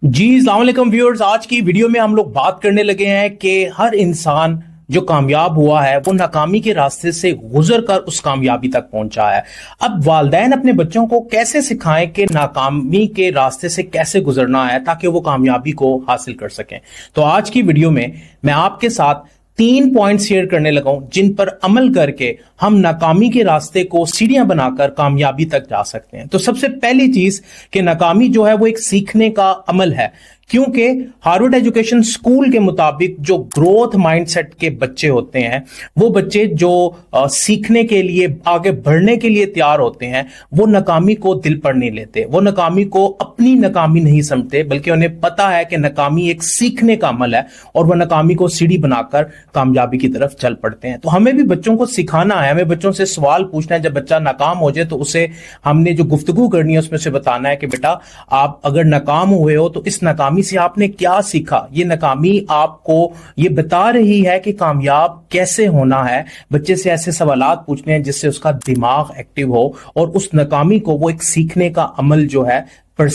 जी अस्सलाम वालेकुम व्यूअर्स। आज की वीडियो में हम लोग बात करने लगे हैं कि हर इंसान जो कामयाब हुआ है वो नाकामी के रास्ते से गुजर कर उस कामयाबी तक पहुंचा है। अब वालिदैन अपने बच्चों को कैसे सिखाएं कि नाकामी के रास्ते से कैसे गुजरना है ताकि वो कामयाबी को हासिल कर सकें। तो आज की वीडियो में मैं आपके साथ 3 पॉइंट शेयर करने लगा हूं जिन पर अमल करके हम नाकामी के रास्ते को सीढ़ियां बनाकर कामयाबी तक जा सकते हैं। तो सबसे पहली चीज कि नाकामी जो है वो एक सीखने का अमल है, क्योंकि हार्वर्ड एजुकेशन स्कूल के मुताबिक जो ग्रोथ माइंडसेट के बच्चे होते हैं वो बच्चे जो सीखने के लिए आगे बढ़ने के लिए तैयार होते हैं वो नाकामी को दिल पर नहीं लेते, वो नाकामी को अपनी नाकामी नहीं समझते, बल्कि उन्हें पता है कि नाकामी एक सीखने का अमल है और वह नाकामी को सीढ़ी बनाकर कामयाबी की तरफ चल पड़ते हैं। तो हमें भी बच्चों को सिखाना है, हमें बच्चों से सवाल पूछना है। जब बच्चा नाकाम हो जाए तो उसे हमने जो गुफ्तगू करनी है उसमें से बताना है कि बेटा आप अगर नाकाम हुए हो तो इस नाकामी से आपने क्या सीखा। ये नाकामी आपको ये बता रही है कि कामयाब कैसे होना है। बच्चे से ऐसे सवालात पूछने हैं जिससे उसका दिमाग एक्टिव हो और उस नाकामी को वो एक सीखने का अमल जो है पर